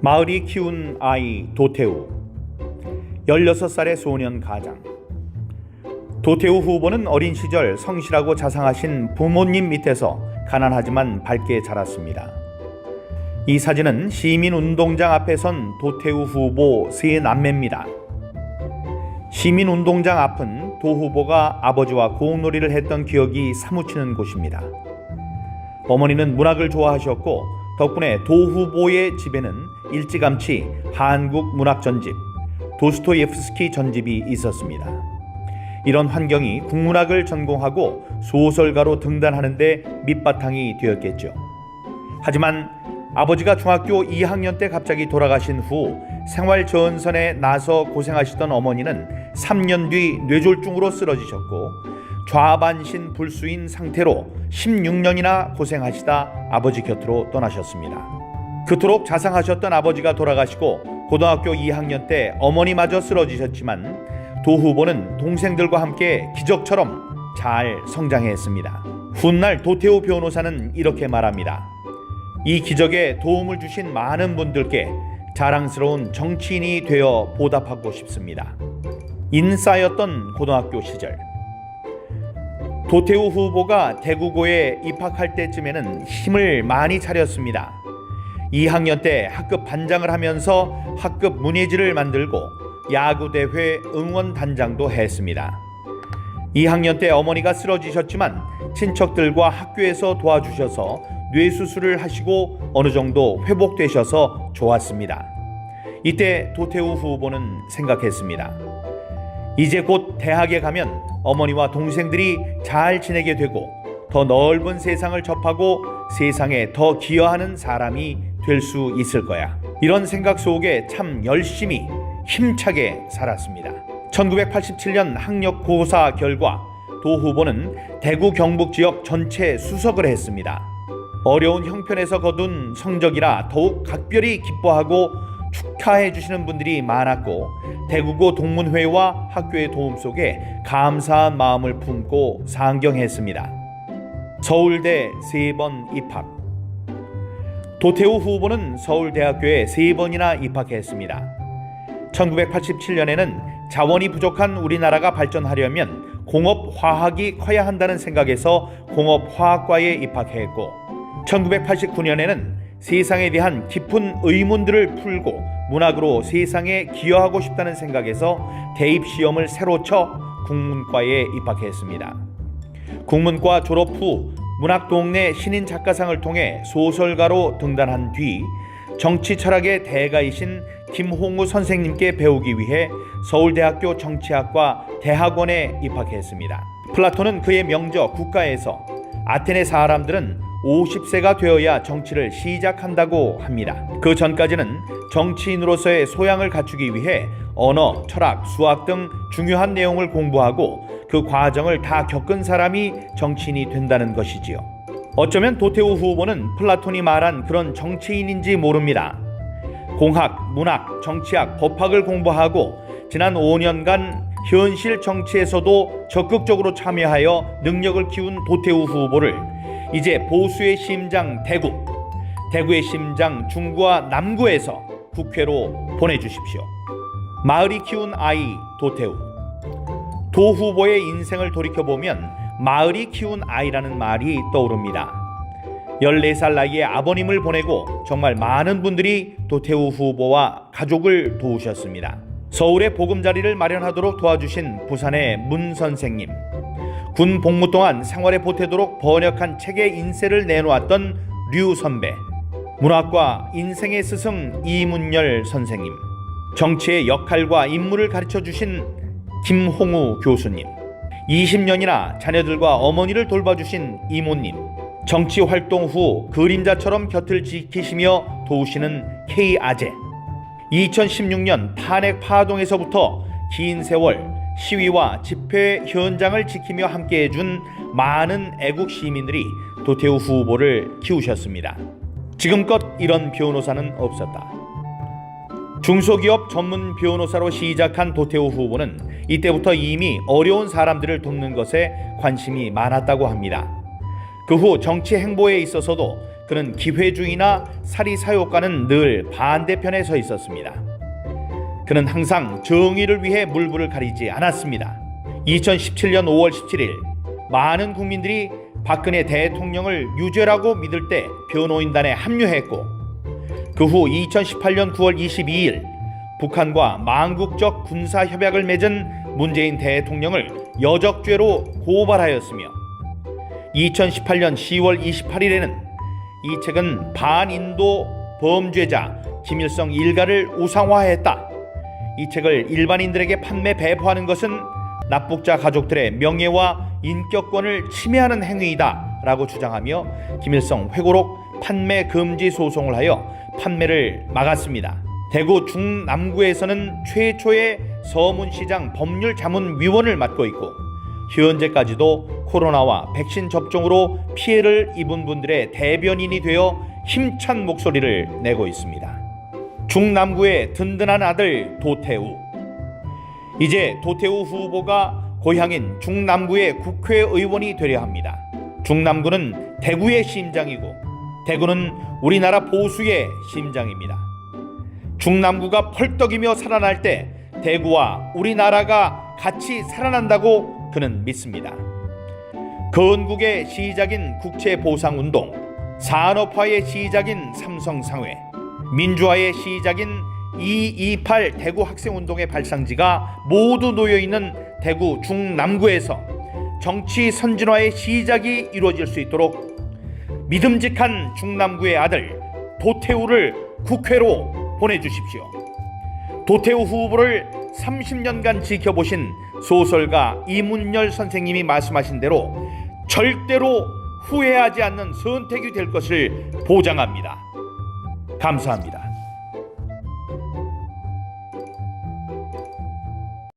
마을이 키운 아이 도태우. 16살의 소년 가장. 도태우 후보는 어린 시절 성실하고 자상하신 부모님 밑에서 가난하지만 밝게 자랐습니다. 이 사진은 시민운동장 앞에 선 도태우 후보 세 남매입니다. 시민운동장 앞은 도 후보가 아버지와 공놀이를 했던 기억이 사무치는 곳입니다. 어머니는 문학을 좋아하셨고 덕분에 도 후보의 집에는 일찌감치 한국 문학 전집, 도스토옙스키 전집이 있었습니다. 이런 환경이 국문학을 전공하고 소설가로 등단하는 데 밑바탕이 되었겠죠. 하지만 아버지가 중학교 2학년 때 갑자기 돌아가신 후 생활 전선에 나서 고생하시던 어머니는 3년 뒤 뇌졸중으로 쓰러지셨고 좌반신 불수인 상태로 16년이나 고생하시다 아버지 곁으로 떠나셨습니다. 그토록 자상하셨던 아버지가 돌아가시고 고등학교 2학년 때 어머니마저 쓰러지셨지만 도 후보는 동생들과 함께 기적처럼 잘 성장했습니다. 훗날 도태우 변호사는 이렇게 말합니다. 이 기적에 도움을 주신 많은 분들께 자랑스러운 정치인이 되어 보답하고 싶습니다. 인싸였던 고등학교 시절. 도태우 후보가 대구고에 입학할 때쯤에는 힘을 많이 차렸습니다. 2학년 때 학급 반장을 하면서 학급 문예지를 만들고 야구대회 응원단장도 했습니다. 2학년 때 어머니가 쓰러지셨지만 친척들과 학교에서 도와주셔서 뇌수술을 하시고 어느 정도 회복되셔서 좋았습니다. 이때 도태우 후보는 생각했습니다. 이제 곧 대학에 가면 어머니와 동생들이 잘 지내게 되고 더 넓은 세상을 접하고 세상에 더 기여하는 사람이 될 수 있을 거야. 이런 생각 속에 참 열심히 힘차게 살았습니다. 1987년 학력고사 결과 도 후보는 대구 경북 지역 전체 수석을 했습니다. 어려운 형편에서 거둔 성적이라 더욱 각별히 기뻐하고 축하해 주시는 분들이 많았고 대구고 동문회와 학교의 도움 속에 감사한 마음을 품고 상경했습니다. 서울대 3번 입학. 도태우 후보는 서울대학교에 3번이나 입학했습니다. 1987년에는 자원이 부족한 우리나라가 발전하려면 공업화학이 커야 한다는 생각에서 공업화학과에 입학했고 1989년에는 세상에 대한 깊은 의문들을 풀고 문학으로 세상에 기여하고 싶다는 생각에서 대입시험을 새로 쳐 국문과에 입학했습니다. 국문과 졸업 후 문학동네 신인 작가상을 통해 소설가로 등단한 뒤 정치 철학의 대가이신 김홍우 선생님께 배우기 위해 서울대학교 정치학과 대학원에 입학했습니다. 플라톤은 그의 명저 국가에서 아테네 사람들은 50세가 되어야 정치를 시작한다고 합니다. 그 전까지는 정치인으로서의 소양을 갖추기 위해 언어, 철학, 수학 등 중요한 내용을 공부하고 그 과정을 다 겪은 사람이 정치인이 된다는 것이지요. 어쩌면 도태우 후보는 플라톤이 말한 그런 정치인인지 모릅니다. 공학, 문학, 정치학, 법학을 공부하고 지난 5년간 현실 정치에서도 적극적으로 참여하여 능력을 키운 도태우 후보를 이제 보수의 심장 대구, 대구의 심장 중구와 남구에서 국회로 보내주십시오. 마을이 키운 아이 도태우. 도 후보의 인생을 돌이켜보면 마을이 키운 아이라는 말이 떠오릅니다. 14살 나이에 아버님을 보내고 정말 많은 분들이 도태우 후보와 가족을 도우셨습니다. 서울에 보금자리를 마련하도록 도와주신 부산의 문 선생님, 군 복무 동안 생활에 보태도록 번역한 책의 인쇄를 내놓았던 류 선배, 문학과 인생의 스승 이문열 선생님, 정치의 역할과 인물을 가르쳐주신 김홍우 교수님, 20년이나 자녀들과 어머니를 돌봐주신 이모님, 정치 활동 후 그림자처럼 곁을 지키시며 도우시는 K 아재, 2016년 탄핵 파동에서부터 긴 세월 시위와 집회 현장을 지키며 함께해준 많은 애국 시민들이 도태우 후보를 키우셨습니다. 지금껏 이런 변호사는 없었다. 중소기업 전문 변호사로 시작한 도태우 후보는 이때부터 이미 어려운 사람들을 돕는 것에 관심이 많았다고 합니다. 그 후 정치 행보에 있어서도 그는 기회주의나 사리사욕과는 늘 반대편에 서 있었습니다. 그는 항상 정의를 위해 물불을 가리지 않았습니다. 2017년 5월 17일 많은 국민들이 박근혜 대통령을 유죄라고 믿을 때 변호인단에 합류했고, 그 후 2018년 9월 22일 북한과 망국적 군사협약을 맺은 문재인 대통령을 여적죄로 고발하였으며, 2018년 10월 28일에는 이 책은 반인도 범죄자 김일성 일가를 우상화했다, 이 책을 일반인들에게 판매 배포하는 것은 납북자 가족들의 명예와 인격권을 침해하는 행위이다 라고 주장하며 김일성 회고록 판매 금지 소송을 하여 판매를 막았습니다. 대구 중남구에서는 최초의 서문시장 법률자문위원을 맡고 있고, 현재까지도 코로나와 백신 접종으로 피해를 입은 분들의 대변인이 되어 힘찬 목소리를 내고 있습니다. 중남구의 든든한 아들 도태우. 이제 도태우 후보가 고향인 중남구의 국회의원이 되려 합니다. 중남구는 대구의 심장이고 대구는 우리나라 보수의 심장입니다. 중남구가 펄떡이며 살아날 때 대구와 우리나라가 같이 살아난다고 그는 믿습니다. 건국의 시작인 국채보상운동, 산업화의 시작인 삼성상회, 민주화의 시작인 228 대구 학생운동의 발상지가 모두 놓여있는 대구 중남구에서 정치 선진화의 시작이 이루어질 수 있도록 믿음직한 중남구의 아들 도태우를 국회로 보내주십시오. 도태우 후보를 30년간 지켜보신 소설가 이문열 선생님이 말씀하신 대로 절대로 후회하지 않는 선택이 될 것을 보장합니다. 감사합니다.